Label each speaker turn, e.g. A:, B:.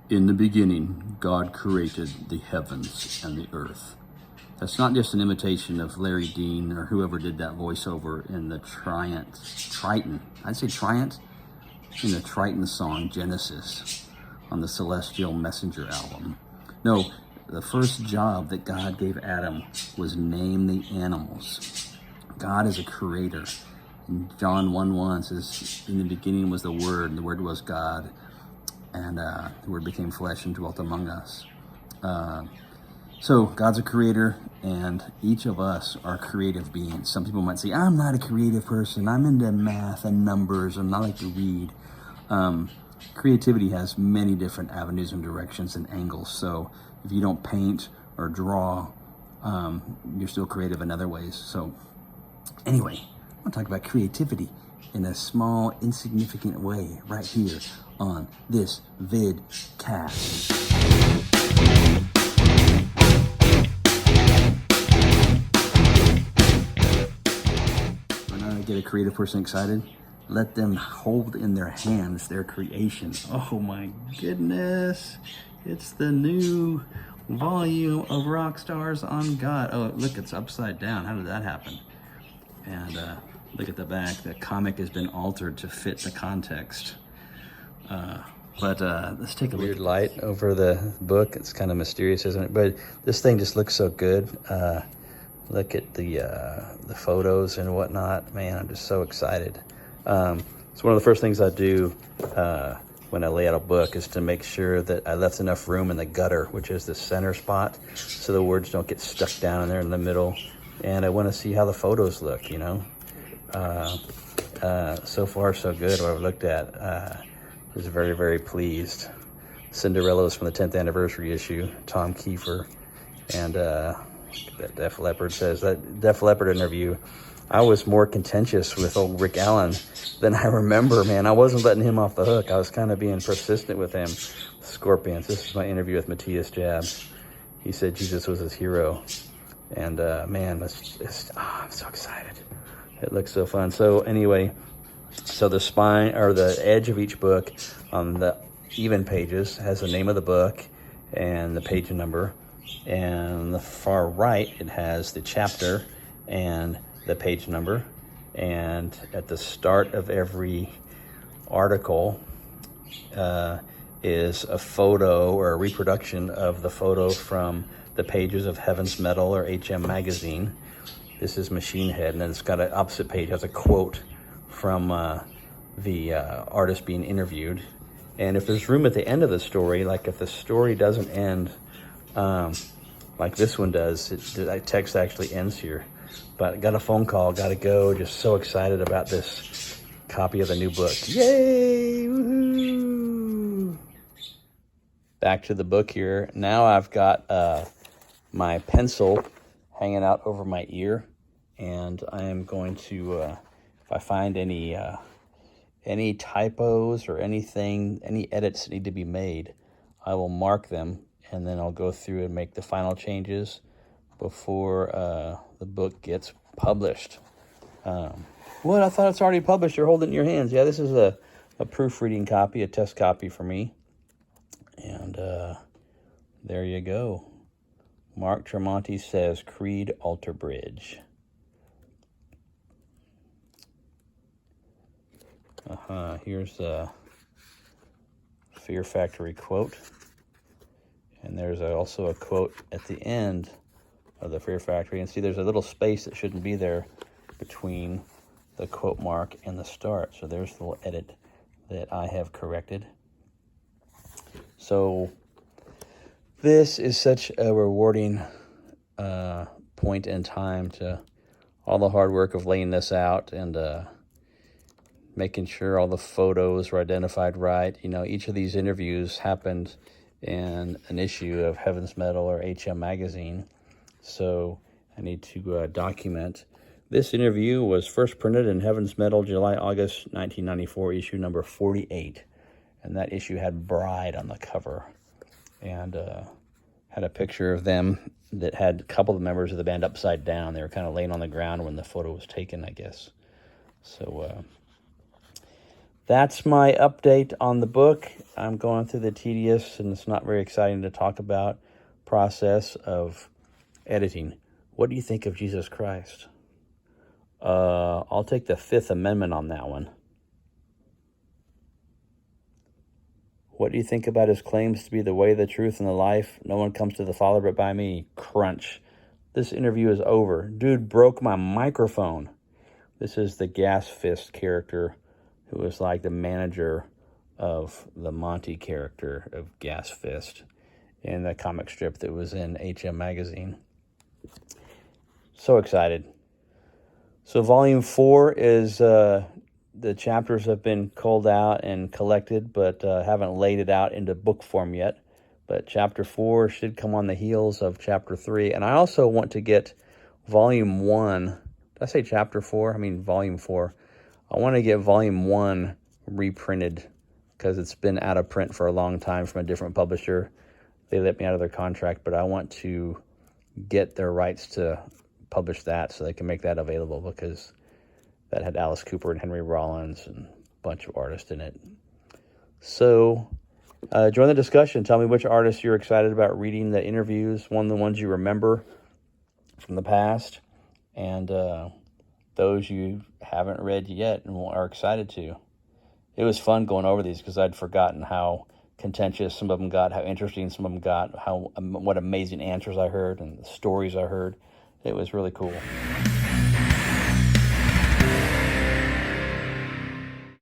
A: In the beginning, God created the heavens and the earth. That's not just an imitation of Larry Dean or whoever did that voiceover in the Triton. I'd say Triton in the Triton song Genesis on the Celestial Messenger album. No, the first job that God gave Adam was name the animals. God is a creator. And John 1:1 says, in the beginning was the Word, and the Word was God, and the Word became flesh and dwelt among us. So God's a creator, and each of us are creative beings. Some people might say, I'm not a creative person. I'm into math and numbers, and I like to read. Creativity has many different avenues and directions and angles. So if you don't paint or draw, you're still creative in other ways. So anyway, I want to talk about creativity in a small, insignificant way right here on this vidcast. Get a creative person excited, let them hold in their hands their creation. Oh my goodness, it's the new volume of Rock Stars on God. Oh, look, it's upside down. How did that happen? And look at the back. The comic has been altered to fit the context. But let's take a weird light over the book. It's kind of mysterious, isn't it? But this thing just looks so good. Look at the photos and whatnot. Man, I'm just so excited. It's one of the first things I do when I lay out a book is to make sure that I left enough room in the gutter, which is the center spot, so the words don't get stuck down in there in the middle. And I want to see how the photos look, you know. So far, so good. What I've looked at, is very, very pleased. Cinderella was from the 10th anniversary issue, Tom Kiefer, and that Def Leppard says. That Def Leppard interview, I was more contentious with old Rick Allen than I remember, man. I wasn't letting him off the hook. I was kind of being persistent with him. Scorpions. This is my interview with Matthias Jabs. He said Jesus was his hero. And man, I'm so excited. It looks so fun. So anyway, so the spine or the edge of each book on the even pages has the name of the book and the page number. And the far right, it has the chapter and the page number. And at the start of every article is a photo or a reproduction of the photo from the pages of Heaven's Metal or HM Magazine. This is Machine Head, and then it's got an opposite page, has a quote from the artist being interviewed. And if there's room at the end of the story, like if the story doesn't end like this one does, the text actually ends here. But got a phone call, got to go. Just so excited about this copy of the new book. Yay! Woohoo! Back to the book here. Now I've got my pencil hanging out over my ear, and I am going to, if I find any typos or anything, any edits that need to be made, I will mark them. And then I'll go through and make the final changes before the book gets published. What? I thought it's already published. You're holding it in your hands. Yeah, this is a proofreading copy, a test copy for me. And there you go. Mark Tremonti says, Creed Alter Bridge. Here's the Fear Factory quote. And there's also a quote at the end of the Fear Factory. And see, there's a little space that shouldn't be there between the quote mark and the start. So there's the little edit that I have corrected. So this is such a rewarding point in time to all the hard work of laying this out and making sure all the photos were identified right. You know, each of these interviews happened in an issue of Heaven's Metal or HM Magazine. So I need to document. This interview was first printed in Heaven's Metal, July-August 1994, issue number 48. And that issue had Bride on the cover. And had a picture of them that had a couple of members of the band upside down. They were kind of laying on the ground when the photo was taken, I guess. So that's my update on the book. I'm going through the tedious, and it's not very exciting to talk about, process of editing. What do you think of Jesus Christ? I'll take the Fifth Amendment on that one. What do you think about his claims to be the way, the truth, and the life? No one comes to the Father but by me. Crunch. This interview is over. Dude broke my microphone. This is the Gas Fist character who was like the manager of the Monty character of Gas Fist in the comic strip that was in HM Magazine. So excited. So volume 4 is, the chapters have been culled out and collected, but haven't laid it out into book form yet. But chapter 4 should come on the heels of chapter 3. And I also want to get volume 1. Did I say chapter 4? I mean volume 4. I want to get volume 1 reprinted because it's been out of print for a long time from a different publisher. They let me out of their contract, but I want to get their rights to publish that so they can make that available, because that had Alice Cooper and Henry Rollins and a bunch of artists in it. So join the discussion. Tell me which artists you're excited about reading the interviews, one of the ones you remember from the past, and those you haven't read yet and are excited to. It was fun going over these because I'd forgotten how contentious some of them got, how interesting some of them got, what amazing answers I heard and the stories I heard. It was really cool.